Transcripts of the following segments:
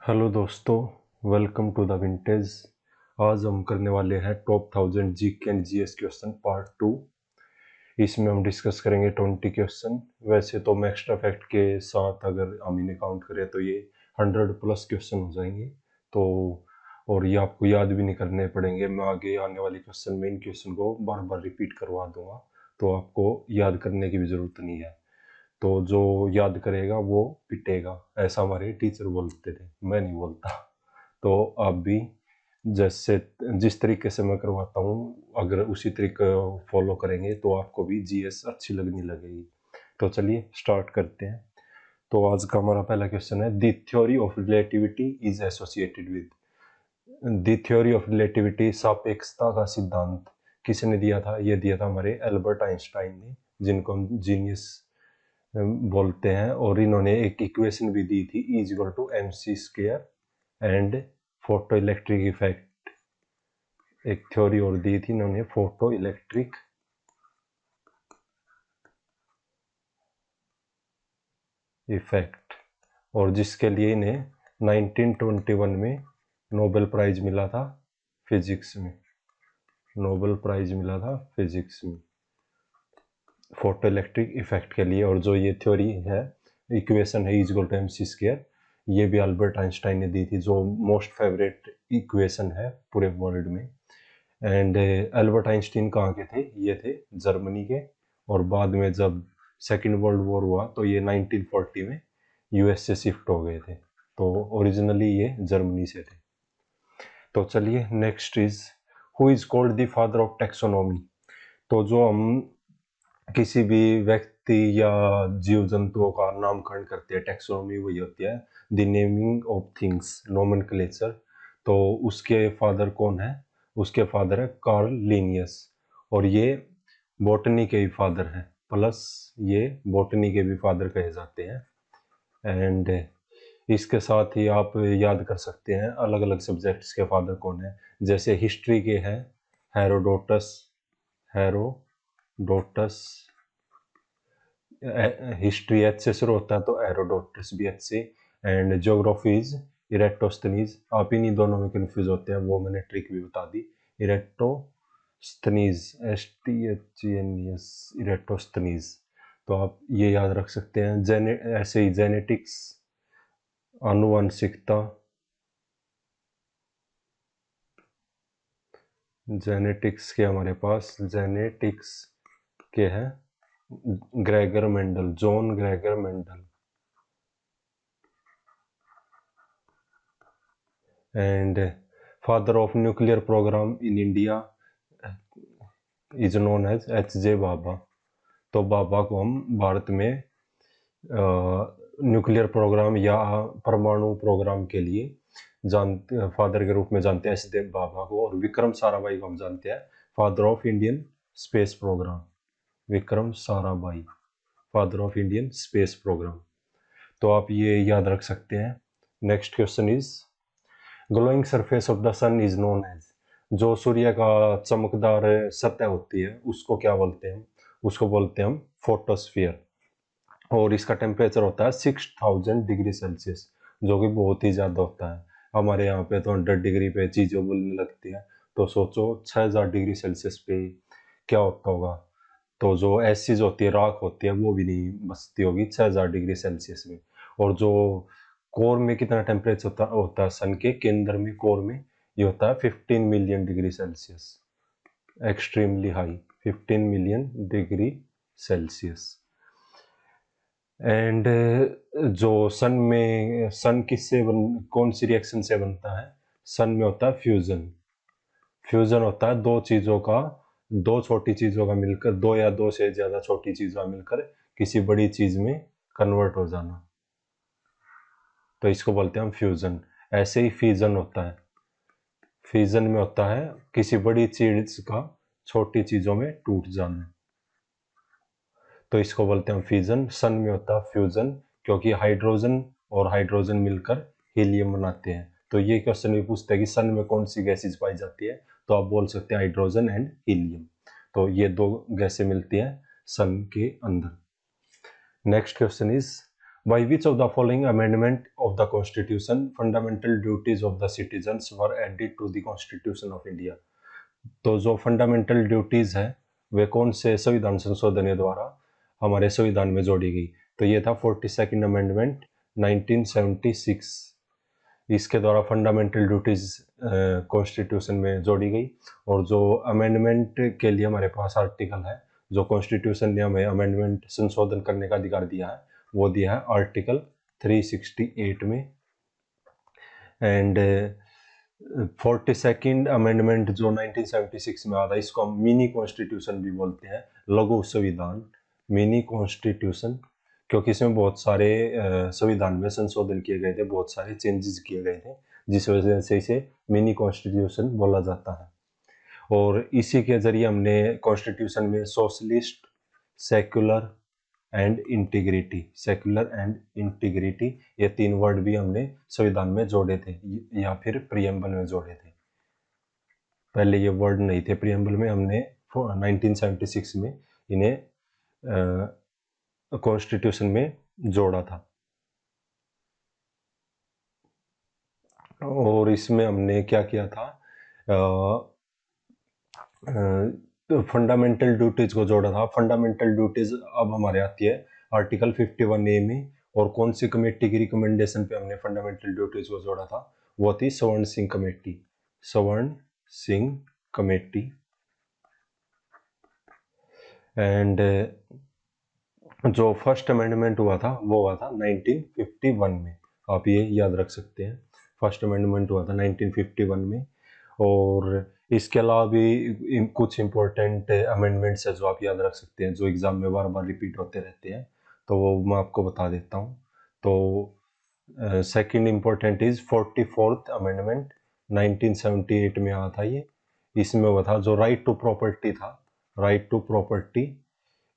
Hello दोस्तों, welcome to the vintage. आज हम करने वाले हैं top 1000 GK and GS question part 2। इसमें हम डिस्कस करेंगे 20 क्वेश्चन। वैसे तो मैं एक्स्ट्रा फैक्ट के साथ अगर हम इन्हें काउंट करें तो ये 100 प्लस क्वेश्चन हो जाएंगे। तो और ये आपको याद भी नहीं करने पड़ेंगे। मैं आगे आने वाले क्वेश्चन में इन क्वेश्चन को बार बार रिपीट करवा दूंगा, तो आपको याद करने की भी जरूरत नहीं है। तो जो याद करेगा वो पिटेगा, ऐसा हमारे टीचर बोलते थे, मैं नहीं बोलता। तो आप भी जैसे जिस तरीके से मैं करवाता हूँ, अगर उसी तरीके फॉलो करेंगे तो आपको भी जीएस अच्छी लगने लगेगी। तो चलिए स्टार्ट करते हैं। तो आज का हमारा पहला क्वेश्चन है, the theory of relativity is associated with. The theory of relativity, सापेक्षता का सिद्धांत किसने दिया था? ये दिया था हमारे एल्बर्ट आइंस्टाइन ने, जिनको हम जीनियस बोलते हैं। और इन्होंने एक इक्वेशन भी दी थी, E equal to M C square and photoelectric effect. एक थ्योरी और दी थी इन्होंने, फोटो इलेक्ट्रिक इफेक्ट, और जिसके लिए इन्हें 1921 में नोबेल प्राइज मिला था फिजिक्स में। नोबेल प्राइज मिला था फिजिक्स में फोटो इलेक्ट्रिक इफेक्ट के लिए। और जो ये थ्योरी है, इक्वेशन है, is equal to M C square, ये भी अल्बर्ट आइंस्टाइन ने दी थी, जो मोस्ट फेवरेट इक्वेशन है पूरे वर्ल्ड में। एंड अल्बर्ट आइंस्टाइन कहाँ के थे? ये थे जर्मनी के। और बाद में जब सेकेंड वर्ल्ड वॉर हुआ तो ये 1940 में यूएस से शिफ्ट हो गए थे। तो ओरिजिनली ये जर्मनी से थे। तो चलिए next is, who is called the father of taxonomy. तो जो हम किसी भी व्यक्ति या जीव जंतुओं का नामकरण करते हैं, टेक्सोनॉमी वही होती है, the naming of things, nomenclature. तो उसके फादर कौन है? उसके फादर है कार्ल लिनियस। और ये बॉटनी के भी फादर हैं, प्लस ये बॉटनी के भी फादर कहे जाते हैं। एंड इसके साथ ही आप याद कर सकते हैं अलग अलग सब्जेक्ट्स के फादर कौन है। जैसे हिस्ट्री के हैं हेरोडोटस, हेरोडोटस, हिस्ट्री एच से शुरू होता है तो हेरोडोटस भी एच से। And geography is Eratosthenes. आप इन्हीं दोनों में कंफ्यूज होते हैं, वो मैंने ट्रिक भी बता दी। Eratosthenes, STHENES, Eratosthenes. तो आप ये याद रख सकते हैं। ऐसे ही जेनेटिक्स, आनुवंशिकता, जेनेटिक्स के हमारे पास जेनेटिक्स के हैं Gregor Mendel, John Gregor Mendel. And father of nuclear program in India is known as HJ Bhabha. तो बाबा को हम भारत में न्यूक्लियर प्रोग्राम या परमाणु प्रोग्राम के लिए जानते, फादर के रूप में जानते हैं HJ बाबा को। और विक्रम साराभाई को हम जानते हैं father of Indian space program. Vikram Sarabhai, father of Indian space program. तो आप ये याद रख सकते हैं। Next question is, glowing surface of the sun is known as. जो सूर्य का चमकदार सतह होती है उसको क्या बोलते हैं? उसको बोलते हैं हम फोटोस्फीयर। और इसका टेम्परेचर होता है 6000 डिग्री सेल्सियस, जो कि बहुत ही ज़्यादा होता है। हमारे यहाँ पे तो 100 डिग्री पे चीज़ें उबलने लगती है, तो सोचो 6000 डिग्री सेल्सियस पे क्या होता होगा। तो जो एसिड होती है, राख होती है, वो भी नहीं बचती होगी 6000 डिग्री सेल्सियस में। और जो कोर में कितना टेम्परेचर होता है सन के केंद्र में, कोर में, ये होता है 15 million degree Celsius, extremely high, 15 million degree Celsius. And जो सन किससे कौन सी रिएक्शन से बनता है? सन में होता है फ्यूजन। फ्यूजन होता है दो चीजों का, दो छोटी चीजों का मिलकर, दो या दो से ज्यादा छोटी चीजों का मिलकर किसी बड़ी चीज में कन्वर्ट हो जाना, तो इसको बोलते हैं हम फ्यूजन। ऐसे ही फीजन होता है, फीजन में होता है किसी बड़ी चीज का छोटी चीजों में टूट जाना, तो इसको बोलते हैं फ्यूजन। सन में होता है फ्यूजन, क्योंकि हाइड्रोजन और हाइड्रोजन मिलकर हीलियम बनाते हैं। तो ये क्वेश्चन भी पूछता है कि सन में कौन सी गैसेज पाई जाती है, तो आप बोल सकते हैं हाइड्रोजन एंड हीलियम। तो ये दो गैसें मिलती हैं सन के अंदर। Next question is, By which of the following amendment of the Constitution fundamental duties of the citizens were added to the Constitution of India? तो जो फंडामेंटल ड्यूटीज है वे कौन से संविधान संशोधन द्वारा हमारे संविधान में जोड़ी गई? तो ये था 42nd अमेंडमेंट 1976। इसके द्वारा फंडामेंटल ड्यूटीज कॉन्स्टिट्यूशन में जोड़ी गई। और जो अमेंडमेंट के लिए हमारे पास आर्टिकल है, जो कॉन्स्टिट्यूशन ने हमें अमेंडमेंट संशोधन करने का अधिकार दिया है, वो दिया है आर्टिकल 368 में। एंड 42nd अमेंडमेंट जो 1976 में आता है, इसको हम मिनी कॉन्स्टिट्यूशन भी बोलते हैं, लघु संविधान, मिनी कॉन्स्टिट्यूशन, क्योंकि इसमें बहुत सारे संविधान में संशोधन किए गए थे, बहुत सारे चेंजेस किए गए थे, जिस वजह से इसे मिनी कॉन्स्टिट्यूशन बोला जाता है। और इसी के जरिए हमने कॉन्स्टिट्यूशन में socialist, secular and integrity, secular and integrity, ये 3 वर्ड भी हमने संविधान में जोड़े थे या फिर प्रीएम्बल में जोड़े थे। पहले ये वर्ड नहीं थे प्रीएम्बल में, हमने 1976 में इन्हें कॉन्स्टिट्यूशन में जोड़ा था। और इसमें हमने क्या किया था, फंडामेंटल ड्यूटीज को जोड़ा था। फंडामेंटल ड्यूटीज अब हमारे आती है आर्टिकल 51A में। और कौन सी कमेटी की रिकमेंडेशन पे हमने फंडामेंटल ड्यूटीज को जोड़ा था? वो थी स्वर्ण सिंह कमेटी, स्वर्ण सिंह कमेटी। एंड जो फर्स्ट अमेंडमेंट हुआ था वो हुआ था 1951 में, आप ये याद रख सकते हैं। फर्स्ट अमेंडमेंट हुआ था 1951 में। और इसके अलावा भी कुछ इम्पोर्टेंट अमेंडमेंट्स है जो आप याद रख सकते हैं, जो एग्जाम में बार बार रिपीट होते रहते हैं, तो वो मैं आपको बता देता हूँ। तो second important is 44th amendment 1978 में आया था ये। इसमें हुआ था जो राइट टू प्रॉपर्टी था, राइट टू प्रॉपर्टी,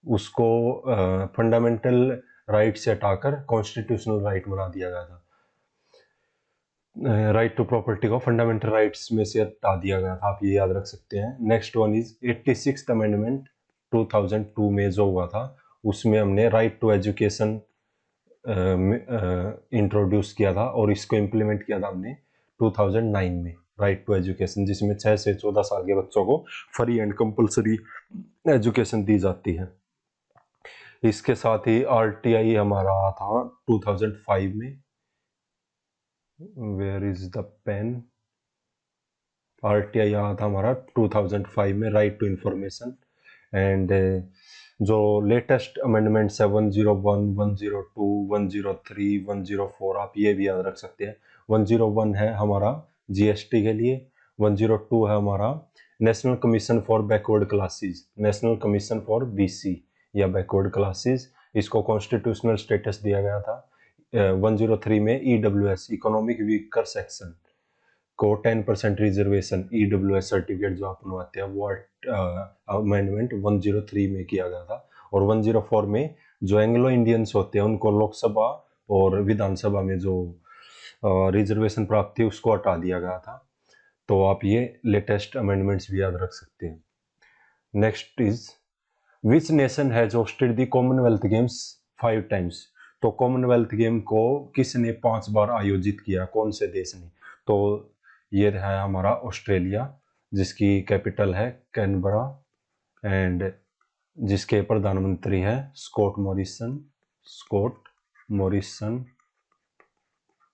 उसको फंडामेंटल राइट से हटाकर कॉन्स्टिट्यूशनल राइट बना दिया गया था। राइट टू प्रॉपर्टी को फंडामेंटल राइट्स में से हटा दिया गया था, आप ये याद रख सकते हैं। Next one is 86th amendment 2002 में जो हुआ था, उसमें हमने राइट टू एजुकेशन इंट्रोड्यूस किया था, और इसको इम्प्लीमेंट किया था हमने 2009 में, राइट टू एजुकेशन, जिसमें 6 से 14 साल के बच्चों को फ्री एंड कंपल्सरी एजुकेशन दी जाती है। इसके साथ ही RTI हमारा था 2005 में। Where is the pen? RTI आया था हमारा 2005 में, राइट टू इंफॉर्मेशन। एंड जो लेटेस्ट अमेंडमेंट्स है 101, 102, 103, 104, आप ये भी याद रख सकते हैं। 101 है हमारा GST के लिए, 102 है हमारा national commission for backward classes, national commission for BC या बैकवर्ड क्लासेस, इसको कॉन्स्टिट्यूशनल स्टेटस दिया गया था। 103 में EWS, इकोनॉमिक वीकर सेक्शन को 10% रिजर्वेशन, EWS सर्टिफिकेट जो आप बनवाते हैं, वो अमेंडमेंट 103 में किया गया था। और 104 में जो एंग्लो इंडियंस होते हैं उनको लोकसभा और विधानसभा में जो रिजर्वेशन प्राप्त थी उसको हटा दिया गया था। तो आप ये लेटेस्ट अमेंडमेंट्स भी याद रख सकते हैं। Next is which nation has hosted the Commonwealth games 5 times? तो कॉमनवेल्थ गेम को किसने 5 बार आयोजित किया, कौन से देश ने? तो ये है हमारा ऑस्ट्रेलिया, जिसकी कैपिटल है कैनबरा, एंड जिसके प्रधानमंत्री है Scott Morrison, Scott Morrison.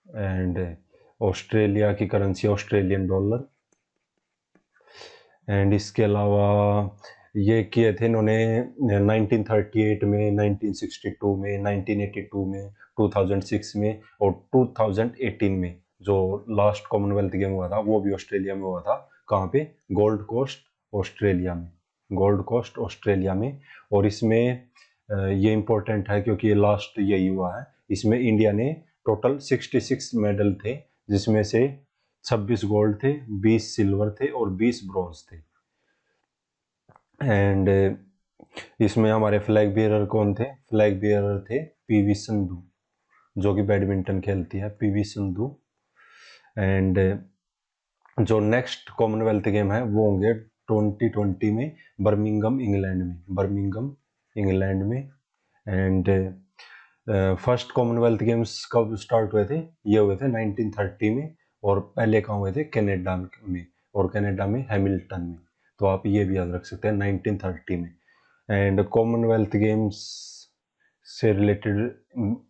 And Australia की करेंसी ऑस्ट्रेलियन डॉलर। एंड इसके अलावा ये किए थे इन्होंने 1938 में, 1962 में, 1982 में, 2006 में और 2018 में। जो लास्ट कॉमनवेल्थ गेम हुआ था वो भी ऑस्ट्रेलिया में हुआ था। कहाँ पे? गोल्ड कोस्ट ऑस्ट्रेलिया में, गोल्ड कोस्ट ऑस्ट्रेलिया में। और इसमें ये इम्पोर्टेंट है क्योंकि ये लास्ट यही हुआ है। इसमें इंडिया ने टोटल 66 मेडल थे, जिसमें से 26 गोल्ड थे, 20 सिल्वर थे और 20 ब्रॉन्ज थे। एंड इसमें हमारे फ्लैग बियरर कौन थे? फ्लैग बियरर थे PV संधू, जो कि बैडमिंटन खेलती है, PV संधू। एंड जो नेक्स्ट कॉमनवेल्थ गेम है वो होंगे 2020 में बर्मिंघम इंग्लैंड में, बर्मिंघम इंग्लैंड में। एंड फर्स्ट कॉमनवेल्थ गेम्स कब स्टार्ट हुए थे? ये हुए थे 1930 में, और पहले कहाँ हुए थे? कनाडा में, और कनाडा में हैमिल्टन में। तो आप ये भी याद रख सकते हैं 1930 में। एंड कॉमनवेल्थ गेम्स से रिलेटेड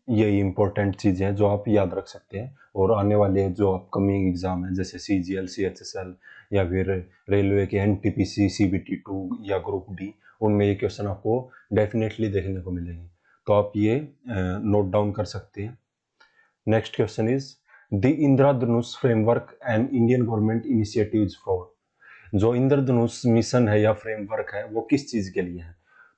यही इंपॉर्टेंट चीज़ें हैं जो आप याद रख सकते हैं, और आने वाले जो अपकमिंग एग्जाम है जैसे CGL, CHSL या फिर रेलवे के NTPC, CBT2 या ग्रुप डी, उनमें ये क्वेश्चन आपको डेफिनेटली देखने को मिलेंगे। तो आप ये नोट डाउन कर सकते हैं। Next question is the Indradhanush framework and Indian government initiatives for. जो इंद्रधनुष मिशन है या फ्रेमवर्क है वो किस चीज के लिए है?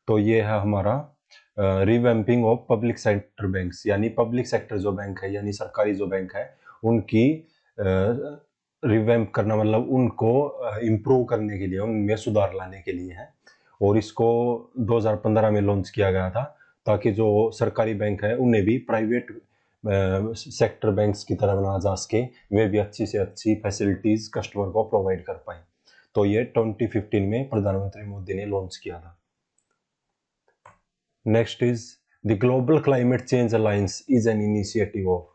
तो ये है हमारा revamping of public sector banks, यानी पब्लिक सेक्टर जो बैंक है यानी सरकारी जो बैंक है उनकी रिवैम्प करना, मतलब उनको इम्प्रूव करने के लिए, उनमें सुधार लाने के लिए है। और इसको 2015 में लॉन्च किया गया था ताकि जो सरकारी बैंक है उन्हें भी प्राइवेट सेक्टर बैंक्स की तरह बना जा सके, वे भी अच्छी से अच्छी फैसिलिटीज कस्टमर को प्रोवाइड कर पाए। तो ये 2015 में प्रधानमंत्री मोदी ने लॉन्च किया था। Next is the global climate change alliance is an initiative of.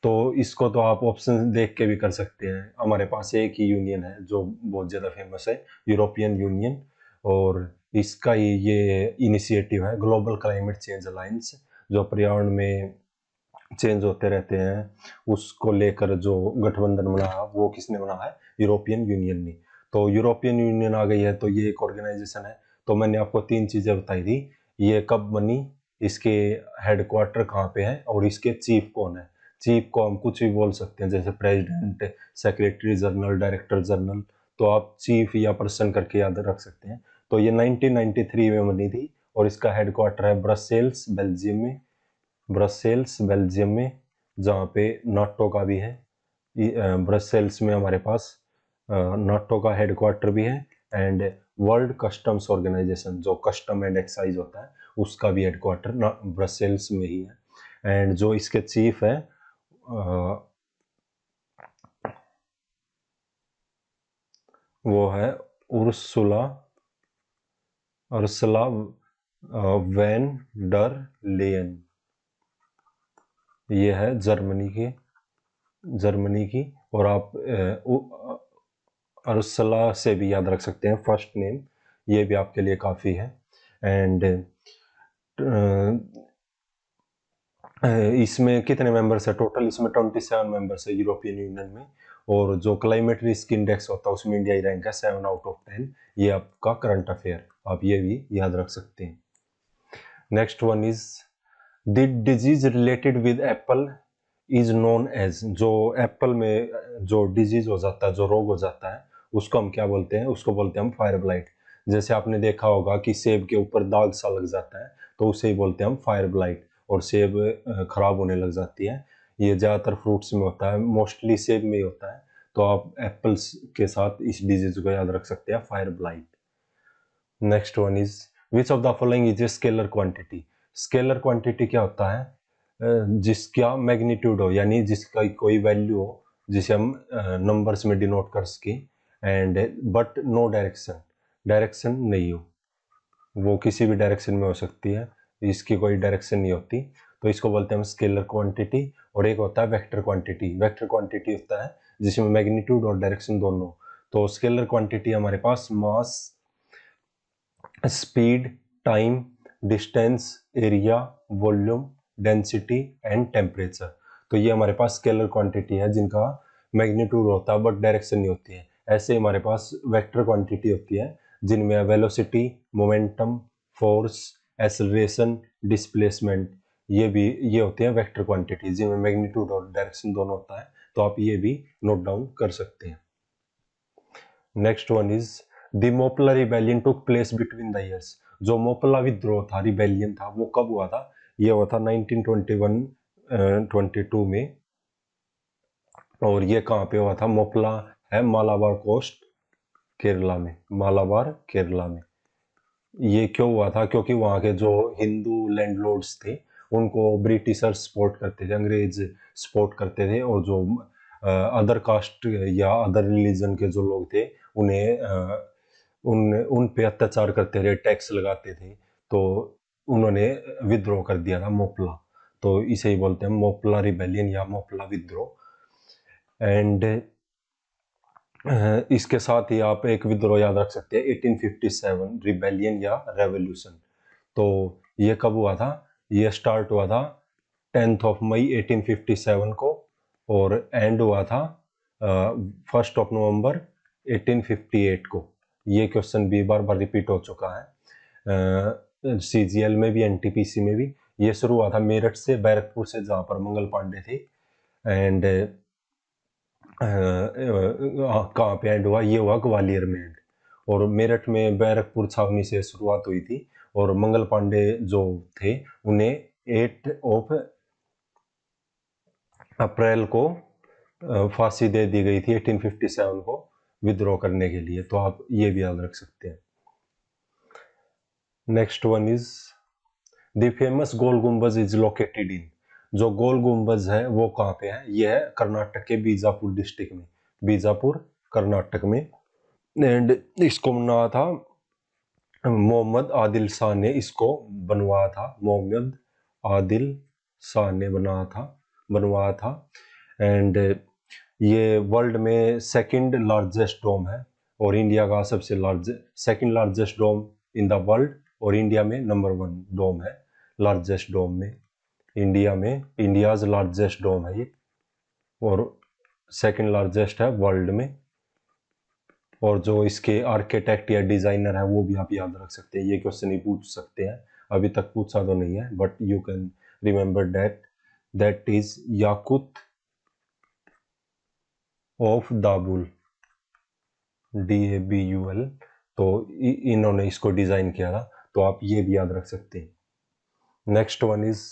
तो इसको तो आप ऑप्शन देख के भी कर सकते हैं। हमारे पास एक ही यूनियन है जो बहुत ज़्यादा फेमस है, यूरोपियन यूनियन, और इसका ही ये इनिशिएटिव है ग्लोबल क्लाइमेट चेंज अलायंस, जो पर्यावरण में चेंज होते रहते हैं उसको लेकर जो गठबंधन बना है वो किसने बना है? यूरोपियन यूनियन ने। तो यूरोपियन यूनियन आ गई है तो ये एक ऑर्गेनाइजेशन है। तो मैंने आपको 3 चीज़ें बताई थी, ये कब बनी, इसके हेडक्वार्टर कहाँ पे है, और इसके चीफ कौन है। चीफ को हम कुछ भी बोल सकते हैं जैसे president, secretary general, director general, तो आप चीफ या पर्सन करके याद रख सकते हैं। तो ये 1993 में बनी थी और इसका हेडक्वार्टर है ब्रसेल्स, बेल्जियम में। ब्रसेल्स बेल्जियम में, जहाँ पे नाटो का भी है। ब्रसेल्स में हमारे पास नाटो का हेडक्वार्टर भी है, एंड वर्ल्ड कस्टम्स ऑर्गेनाइजेशन जो कस्टम एंड एक्साइज होता है उसका भी हेडक्वार्टर ब्रसेल्स में ही है। एंड जो इसके चीफ है वो है Ursula Ursula von der Leyen. ये है जर्मनी की। और आप उर्सुला से भी याद रख सकते हैं फर्स्ट नेम, ये भी आपके लिए काफ़ी है। एंड इसमें कितने मेंबर्स है टोटल? इसमें 27 मेंबर्स है यूरोपियन यूनियन में। और जो क्लाइमेट रिस्क इंडेक्स होता है उसमें इंडिया ही रैंक है 7 आउट ऑफ 10। ये आपका करंट अफेयर, आप ये भी याद रख सकते हैं। Next one is the disease related with apple is known as. जो एप्पल में जो डिजीज हो जाता है, जो रोग हो जाता है, उसको हम क्या बोलते हैं? उसको बोलते हैं हम फायर ब्लाइट। जैसे आपने देखा होगा कि सेब के ऊपर दाग सा लग जाता है तो उसे ही बोलते हैं हम फायर ब्लाइट, और सेब खराब होने लग जाती है। ये ज़्यादातर फ्रूट्स में होता है, मोस्टली सेब में ही होता है। तो आप एप्पल्स के साथ इस डिजीज को याद रख सकते हैं, fire blight. Next one is which of the following is a scalar quantity. Scalar quantity क्या होता है? जिसका मैग्नीट्यूड हो, यानी जिसका कोई वैल्यू हो जिसे हम नंबर्स में डिनोट कर सके, and but no direction, direction नहीं हो, वो किसी भी डायरेक्शन में हो सकती है, इसकी कोई डायरेक्शन नहीं होती, तो इसको बोलते हैं हम स्केलर क्वांटिटी। और एक होता है वेक्टर क्वांटिटी। वेक्टर क्वांटिटी होता है जिसमें मैग्नीट्यूड और डायरेक्शन दोनों। तो स्केलर क्वांटिटी हमारे पास mass, speed, time, distance, area, volume, density and temperature. तो ये हमारे पास स्केलर क्वांटिटी है जिनका मैग्नीट्यूड होता है बट डायरेक्शन नहीं होती है। ऐसे हमारे पास वेक्टर क्वांटिटी होती है जिनमें velocity, momentum, force, acceleration, displacement, ये होते हैं वेक्टर क्वांटिटी जिनमें मैग्नीट्यूड और डायरेक्शन दोनों होता है। तो आप ये भी नोट डाउन कर सकते हैं। Next one is the Moplah rebellion took place between the years. जो मोपला विद्रोह था, रिबेलियन था, वो कब हुआ था? ये हुआ था 1921-22 में। और ये कहाँ पे हुआ था? मोपला है मालाबार कोस्ट, केरला में, मालाबार केरला में। ये क्यों हुआ था? क्योंकि वहाँ के जो हिंदू लैंडलॉर्ड्स थे उनको ब्रिटिशर्स सपोर्ट करते थे, अंग्रेज सपोर्ट करते थे, और जो अदर कास्ट या अदर रिलीजन के जो लोग थे उन्हें उन पे अत्याचार करते रहे, टैक्स लगाते थे। तो उन्होंने विद्रोह कर दिया था मोपला। तो इसे ही बोलते हैं मोपला रिबेलियन या मोपला विद्रोह। एंड इसके साथ ही आप एक विद्रोह याद रख सकते हैं 1857 रिबेलियन या रेवोल्यूशन। तो ये कब हुआ था? ये स्टार्ट हुआ था 10 मई 1857 को और एंड हुआ था 1 नवंबर 1858 को। ये क्वेश्चन भी बार बार रिपीट हो चुका है CGL में भी, NTPC में भी। ये शुरू हुआ था मेरठ से, बैरकपुर से, जहाँ पर मंगल पांडे थे। एंड कहाँ पे एंड हुआ? ये हुआ ग्वालियर में एंड। और मेरठ में बैरकपुर छावनी से शुरुआत हुई थी और मंगल पांडे जो थे उन्हें 8 अप्रैल को फांसी दे दी गई थी 1857 को विद्रोह करने के लिए। तो आप ये भी याद रख सकते हैं। Next one is the famous Gol Gumbaz is located in. जो गोल गुम्बज है वो कहाँ पे है? ये है कर्नाटक के बीजापुर डिस्ट्रिक्ट में, बीजापुर कर्नाटक में। एंड इसको बनाया था मोहम्मद आदिल शाह ने, इसको बनवाया था। मोहम्मद आदिल शाह ने बनवाया था। एंड ये वर्ल्ड में सेकंड लार्जेस्ट डोम है और इंडिया का सबसे second largest dome in the world, और इंडिया में नंबर 1 डोम है लार्जेस्ट डोम में। इंडिया में इंडियाज लार्जेस्ट डोम है ये और सेकंड लार्जेस्ट है वर्ल्ड में। और जो इसके आर्किटेक्ट या डिजाइनर है वो भी आप याद रख सकते हैं। ये क्वेश्चन ही पूछ सकते हैं, अभी तक पूछा तो नहीं है but you can remember that is Yaqut of Dabul, DABUL। तो इन्होंने इसको डिजाइन किया था, तो आप ये भी याद रख सकते हैं। Next one is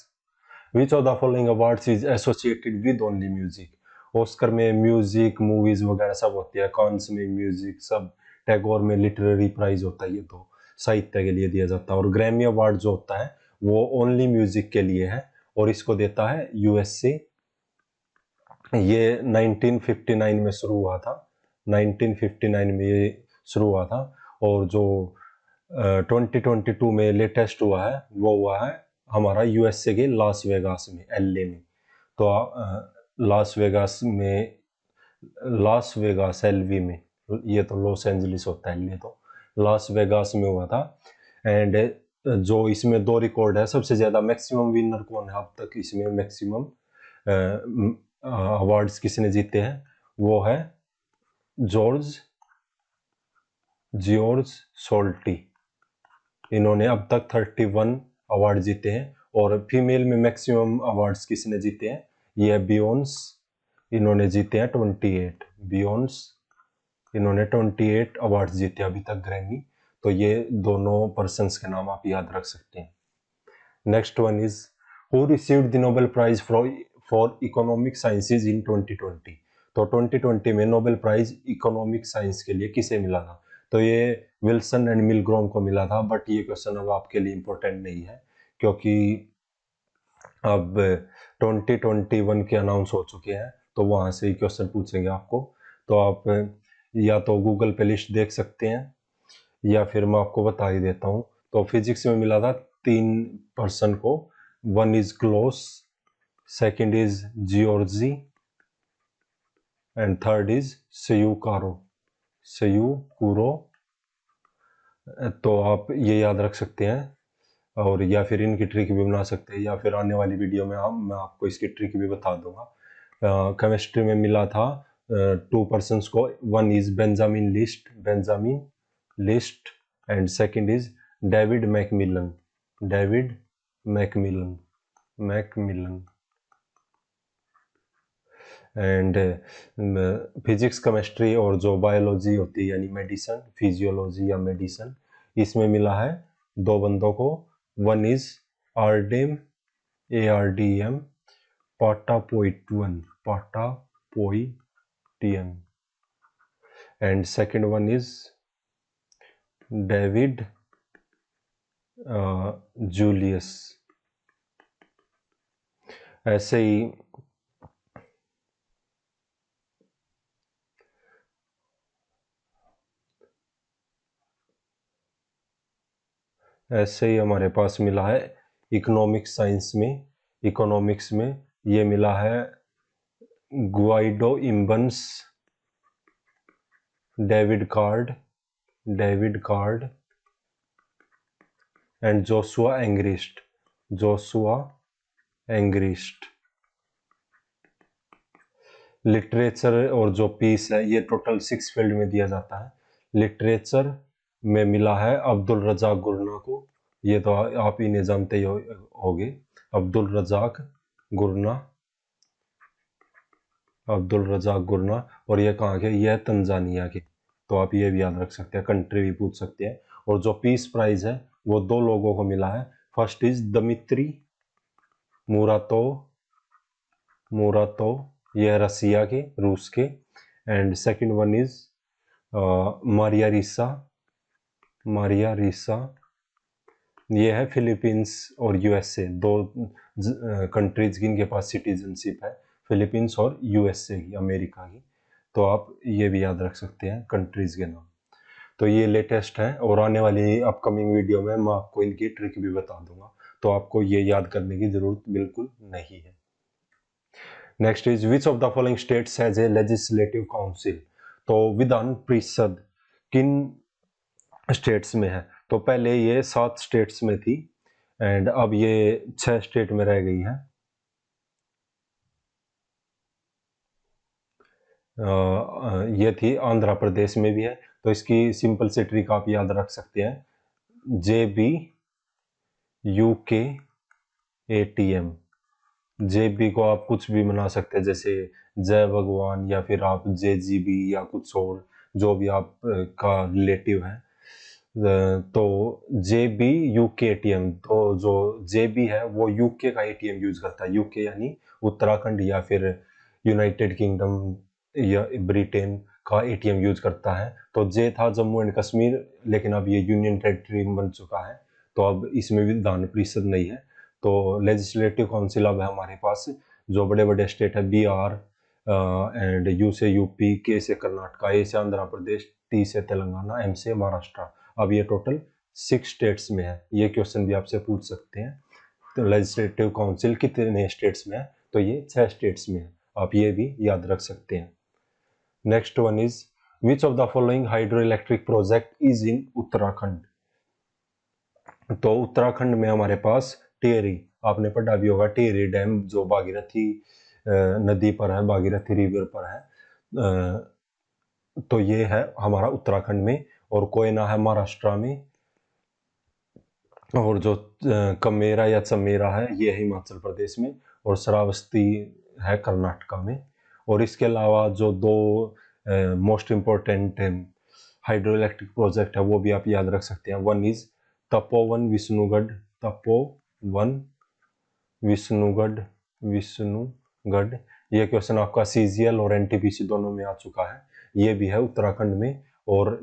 which of the following awards is associated with only music. Oscar में म्यूजिक, मूवीज वगैरह सब होती है, कांस में म्यूजिक सब, टैगोर में लिटरेरी प्राइज होता है, ये तो साहित्य के लिए दिया जाता है। और ग्रैमी अवार्ड जो होता है वो ओनली म्यूजिक के लिए है और इसको देता है USA। ये 1959 में शुरू हुआ था, 1959 में ये शुरू हुआ था। और जो 2022 में लेटेस्ट हुआ है वो हुआ है हमारा USA के लास वेगास में, LA में। तो लास वेगास LV में, ये तो लॉस एंजलिस होता है, LA तो लास वेगास में हुआ था। एंड जो इसमें 2 रिकॉर्ड है, सबसे ज्यादा मैक्सिमम विनर कौन है अब तक इसमें, मैक्सिमम अवार्ड्स किसने जीते हैं? वो है जॉर्ज सोल्टी। इन्होंने अब तक 31 अवार्ड जीते हैं। और फीमेल में मैक्सिमम अवार्ड्स किसने जीते हैं? ये बियोंस, इन्होंने जीते हैं 28। बियोंस, इन्होंने 28 अवार्ड्स जीते अभी तक ग्रैमी। तो ये दोनों पर्सन्स के नाम आप याद रख सकते हैं। Next one is who received the Nobel prize for economic sciences in 2020। तो 2020 में नोबेल प्राइज इकोनॉमिक साइंस के लिए किसे मिला था? तो ये विल्सन एंड मिलग्रोम को मिला था। बट ये क्वेश्चन अब आपके लिए इंपॉर्टेंट नहीं है क्योंकि अब 2021 के अनाउंस हो चुके हैं, तो वहां से ही क्वेश्चन पूछेंगे आपको। तो आप या तो गूगल पे लिस्ट देख सकते हैं या फिर मैं आपको बता ही देता हूँ। तो फिजिक्स में मिला था 3 पर्सन को। 1 is Klaus, second is Giorgio and third is Syukuro. तो आप ये याद रख सकते हैं और या फिर इनकी ट्रिक भी बना सकते हैं, या फिर आने वाली वीडियो में मैं आपको इसकी ट्रिक भी बता दूंगा। केमिस्ट्री में मिला था 2 पर्सन्स को। 1 is Benjamin list and second is David Macmillan. And physics, chemistry और जो बायोलॉजी होती है यानी मेडिसन, फिजियोलॉजी या मेडिसन, इसमें मिला है 2 बंदों को। 1 is ARDM Patapoutian and second one is David Julius. ऐसे ही हमारे पास मिला है इकोनॉमिक साइंस में इकोनॉमिक्स में ये मिला है Guido Imbens, David Card and Joshua Angrist. Literature और जो पीस है ये टोटल 6 फील्ड में दिया जाता है। लिटरेचर में मिला है अब्दुल रज़ाक गुरना को, ये तो आप ही ने जानते ही होगे, अब्दुल रज़ाक गुरना। और ये कहाँ के, ये तंजानिया के, तो आप ये भी याद रख सकते हैं, कंट्री भी पूछ सकते हैं। और जो पीस प्राइज है वो 2 लोगों को मिला है। फर्स्ट इज दमित्री मुरातोव, ये रसिया के, रूस के। And second one is Maria Ressa, ये है फिलीपींस और यूएसए, 2 कंट्रीज जिनके पास सिटीजनशिप है, फिलीपींस और यूएसए की, अमेरिका की। तो आप ये भी याद रख सकते हैं कंट्रीज के नाम। तो ये लेटेस्ट है, और आने वाली अपकमिंग वीडियो में मैं आपको इनकी ट्रिक भी बता दूंगा, तो आपको ये याद करने की जरूरत बिल्कुल नहीं है। Next is which of the following states has a legislative council. तो विधान परिषद किन स्टेट्स में है? तो पहले ये 7 स्टेट्स में थी, एंड अब ये 6 स्टेट में रह गई है। ये थी, आंध्र प्रदेश में भी है। तो इसकी सिंपल से ट्रिक आप याद रख सकते हैं, JB UK ATM। JB को आप कुछ भी बना सकते हैं, जैसे जय भगवान, या फिर आप JGB या कुछ और, जो भी आप का रिलेटिव है। तो JB UK ATM, तो जो JB है वो यूके का ATM यूज करता है, यूके यानी उत्तराखंड या फिर यूनाइटेड किंगडम या ब्रिटेन का ATM यूज करता है। तो जे था जम्मू एंड कश्मीर, लेकिन अब ये यूनियन टेरिटरी बन चुका है, तो अब इसमें विधान परिषद नहीं है। तो लेजिस्लेटिव काउंसिल अब है हमारे पास, जो बड़े बड़े स्टेट है, BR एंड U से UP, K से कर्नाटका, A से आंध्र प्रदेश, T से तेलंगाना, M से महाराष्ट्र। अब ये टोटल 6 स्टेट्स में है। ये क्वेश्चन भी आपसे पूछ सकते हैं, तो लेजिस्लेटिव काउंसिल कितने स्टेट्स में है? तो ये 6 स्टेट्स में है, आप ये भी याद रख सकते हैं। Next one is which of the following hydro electric project is in Uttarakhand. तो उत्तराखंड में हमारे पास टिहरी, आपने पढ़ा भी होगा, टिहरी डैम जो भागीरथी नदी पर है, भागीरथी रिवर पर है। तो ये है हमारा उत्तराखंड में, और कोयना है महाराष्ट्र में, और जो कमेरा या चमेरा है ये है हिमाचल प्रदेश में, और श्रावस्ती है कर्नाटका में। और इसके अलावा जो 2 most important hydro electric project है वो भी आप याद रख सकते हैं। One is Tapovan Vishnugarh. ये क्वेश्चन आपका CGL और NTPC दोनों में आ चुका है, ये भी है उत्तराखंड में। और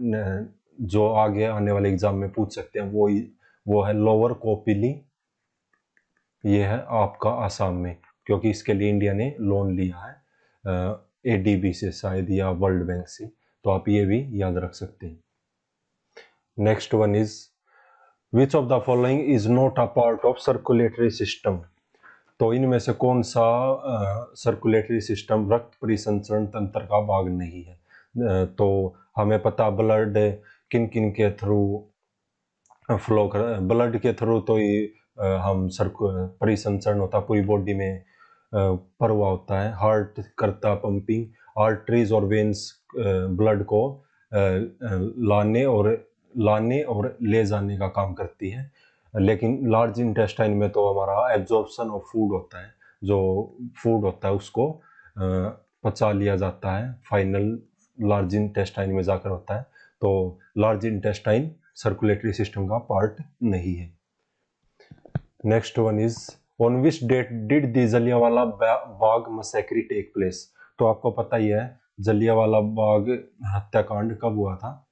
जो आगे आने वाले एग्जाम में पूछ सकते हैं वो है लोअर कोपिली, ये है आपका आसाम में, क्योंकि इसके लिए इंडिया ने लोन लिया है ADB से शायद, या वर्ल्ड बैंक से, तो आप ये भी याद रख सकते हैं। Next one is which of the following is not a part of circulatory system. तो इनमें से कौन सा सर्कुलेटरी सिस्टम, रक्त परिसंचरण तंत्र का भाग नहीं है? तो हमें पता ब्लड किन किन के थ्रू फ्लो कर, ब्लड के थ्रू तो ही हम परिसंचरण होता, पूरी बॉडी में परवा होता है, हार्ट करता पंपिंग, आर्टरीज और वेन्स ब्लड को लाने और ले जाने का काम करती है। लेकिन लार्ज इंटेस्टाइन में तो हमारा एब्जॉर्प्शन ऑफ फूड होता है, जो फूड होता है उसको पचा लिया जाता है, फाइनल लार्ज इंटेस्टाइन में जाकर होता है। तो लार्ज इंटेस्टाइन सर्कुलेटरी सिस्टम का पार्ट नहीं है। Next one is on which date did the Jallianwala Bagh massacre take place. तो आपको पता ही है जलियांवाला बाग हत्याकांड कब हुआ था?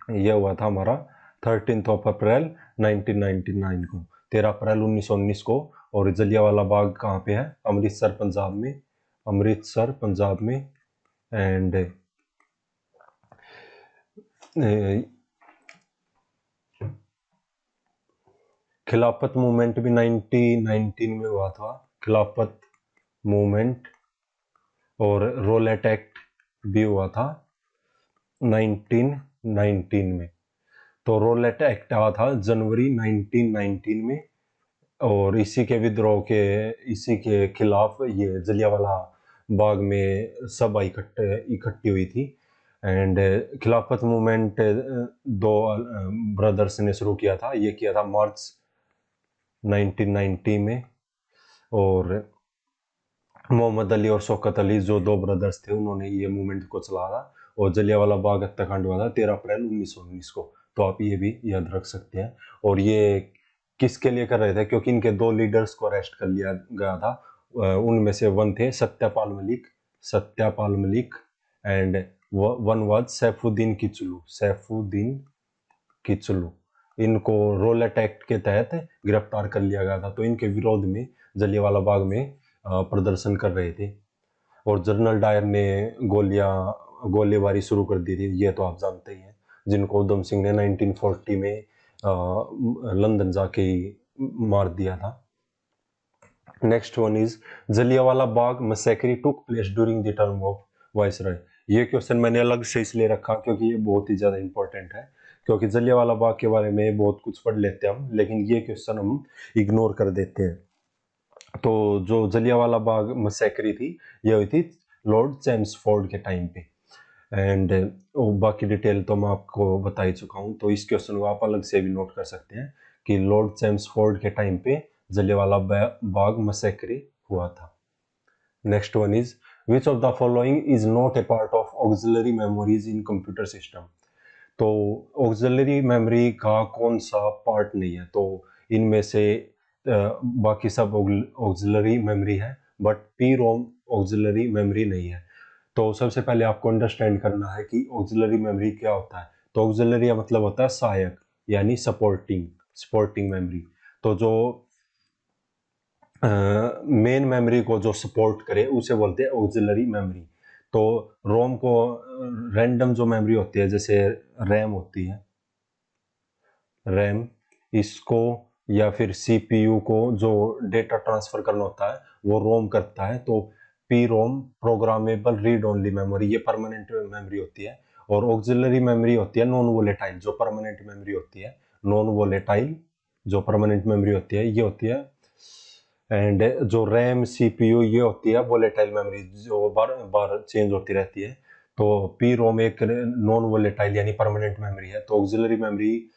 यह हुआ था हमारा 13 अप्रैल 1999 को, 13 अप्रैल 1919 को। और जलियांवाला बाग कहाँ पे है? अमृतसर पंजाब में। एंड खिलाफत मूवमेंट भी 1919 में हुआ था, खिलाफत मूवमेंट, और रोलेट एक्ट भी हुआ था 1919 में। तो रोलेट एक्ट आया था जनवरी 1919 में, और इसी के खिलाफ ये जलियांवाला बाग में सभा इकट्ठी हुई थी। एंड खिलाफत मूवमेंट दो ब्रदर्स ने शुरू किया था, ये किया था मार्च 1990 में, और मोहम्मद अली और शौकत अली जो दो ब्रदर्स थे उन्होंने ये मूवमेंट को चलाया, और जलियांवाला बाग हत्याकांड हुआ था 13 अप्रैल 1919 को। तो आप ये भी याद रख सकते हैं। और ये किसके लिए कर रहे थे, क्योंकि इनके दो लीडर्स को अरेस्ट कर लिया गया था। उनमें से वन थे Satyapal Malik and one was Saifuddin Kitchlew. इनको रोलेट एक्ट के तहत गिरफ्तार कर लिया गया था। तो इनके विरोध में जलियांवाला बाग में प्रदर्शन कर रहे थे, और जनरल डायर ने गोलीबारी शुरू कर दी थी, ये तो आप जानते ही हैं, जिनको उधम सिंह ने 1940 में लंदन जाके मार दिया था। Next one is Jallianwala Bagh massacre took place during the term of viceroy. ये क्वेश्चन मैंने अलग से इसलिए रखा क्योंकि ये बहुत ही ज्यादा इंपॉर्टेंट है, क्योंकि जलियांवाला बाग के बारे में बहुत कुछ पढ़ लेते हैं हम, लेकिन ये क्वेश्चन हम इग्नोर कर देते हैं। तो जो जलियांवाला बाग मैसेक्री थी, ये हुई थी लॉर्ड चेम्सफोर्ड के टाइम पे। एंड बाकी डिटेल तो मैं आपको बता ही चुका हूँ, तो इस क्वेश्चन को आप अलग से भी नोट कर सकते हैं कि लॉर्ड चेम्सफोर्ड के टाइम पे जलियांवाला बाग मैसेक्री हुआ था। Next one is which of the following is not a part of auxiliary memories in computer system. तो ऑक्सिलरी मेमोरी का कौन सा पार्ट नहीं है, तो इनमें से बाकी सब ऑक्सिलरी मेमोरी है, but P ROM auxiliary memory नहीं है। तो सबसे पहले आपको अंडरस्टैंड करना है कि ऑक्सिलरी मेमोरी क्या होता है। तो ऑक्सिलरी का मतलब होता है सहायक, यानी सपोर्टिंग मेमोरी। तो जो मेन मेमोरी को जो सपोर्ट करे उसे बोलते हैं ऑक्सिलरी मेमोरी। तो रोम को रैंडम जो मेमोरी होती है, जैसे रैम होती है, रैम, इसको या फिर सीपीयू को जो डेटा ट्रांसफर करना होता है वो रोम करता है। तो P ROM programmable read only memory, ये परमानेंट मेमोरी होती है। और ऑक्सिलरी मेमोरी होती है नॉन वोलेटाइल, जो परमानेंट मेमोरी होती है, नॉन वोलेटाइल जो परमानेंट मेमोरी होती है ये होती है। एंड जो रैम सीपीयू ये होती है वोलेटाइल मेमोरी, जो बार बार चेंज होती रहती है। तो पी रोम एक नॉन वोलेटाइल यानी परमानेंट मेमोरी है। तो ऑक्सिलरी मेमोरी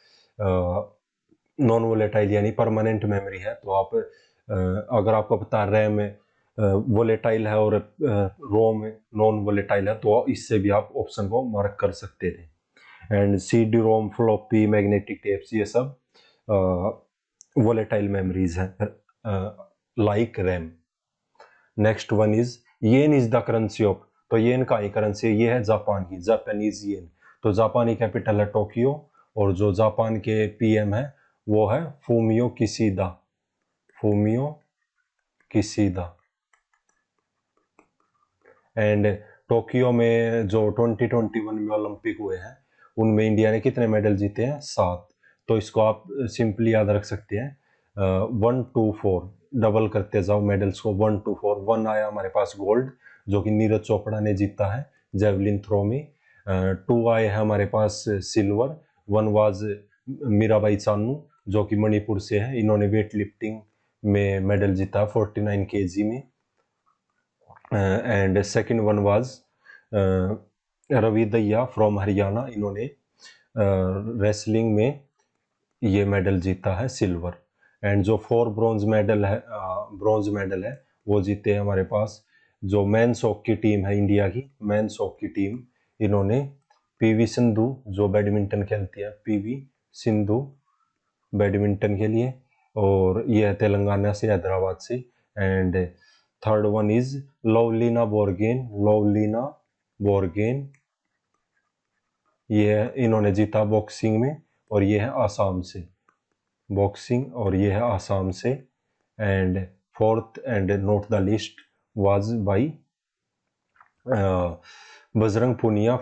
नॉन वोलेटाइल यानी परमानेंट मेमोरी है। तो आप अगर आपको पता रैम वोलेटाइल है और रोम नॉन वोलेटाइल है, तो इससे भी आप ऑप्शन को मार्क कर सकते थे। And C D ROM, floppy, magnetic tapes, ये सब वोलेटाइल मेमोरीज हैं like RAM. Next one is yen is the currency of. तो येन का ही करेंसी, ये है जापान की, जापानीज येन। तो जापानी कैपिटल है टोक्यो, और जो जापान के पीएम है वो है फूमियो किसीदा। एंड टोक्यो में जो 2021 में ओलंपिक हुए हैं उनमें इंडिया ने कितने मेडल जीते हैं? 7। तो इसको आप सिंपली याद रख सकते हैं 1 2 4, डबल करते जाओ मेडल्स को, 1 2 4। 1 आया हमारे पास गोल्ड, जो कि नीरज चोपड़ा ने जीता है जेवलिन थ्रो में। 2 आए हैं हमारे पास सिल्वर, 1 वाज मीराबाई चानू जो कि मणिपुर से है, इन्होंने वेट लिफ्टिंग में मेडल जीता 49 kg में। And second one was Ravi Dahiya from Haryana, इन्होंने रेसलिंग में ये मेडल जीता है सिल्वर। एंड जो 4 ब्रॉन्ज मेडल है वो जीते हैं हमारे पास जो मेंस हॉकी टीम है इंडिया की, मेंस हॉकी टीम, इन्होंने पीवी सिंधु जो बैडमिंटन खेलती है, पीवी सिंधु बैडमिंटन के लिए, और ये है तेलंगाना से, हैदराबाद से। And third one is Lovlina Borgohain, ये है, इन्होंने जीता बॉक्सिंग में, और ये है आसाम से, बॉक्सिंग, और ये है आसाम से। And fourth and note the list was by Bajrang Punia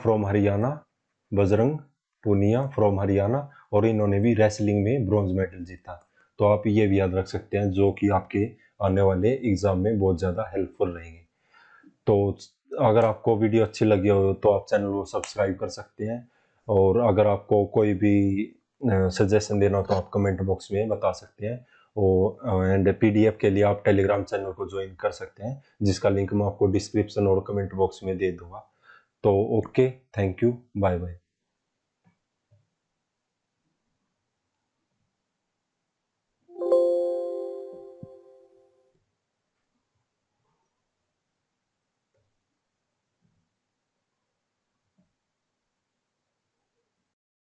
from Haryana, और इन्होंने भी रेसलिंग में ब्रॉन्ज मेडल जीता। तो आप ये भी याद रख सकते हैं, जो कि आपके आने वाले एग्ज़ाम में बहुत ज़्यादा हेल्पफुल रहेंगे। तो अगर आपको वीडियो अच्छी लगी हो तो आप चैनल को सब्सक्राइब कर सकते हैं, और अगर आपको कोई भी सजेशन देना हो तो आप कमेंट बॉक्स में बता सकते हैं। और एंड पीडीएफ के लिए आप टेलीग्राम चैनल को ज्वाइन कर सकते हैं, जिसका लिंक मैं आपको डिस्क्रिप्शन और कमेंट बॉक्स में दे दूंगा। तो okay, thank you, bye bye.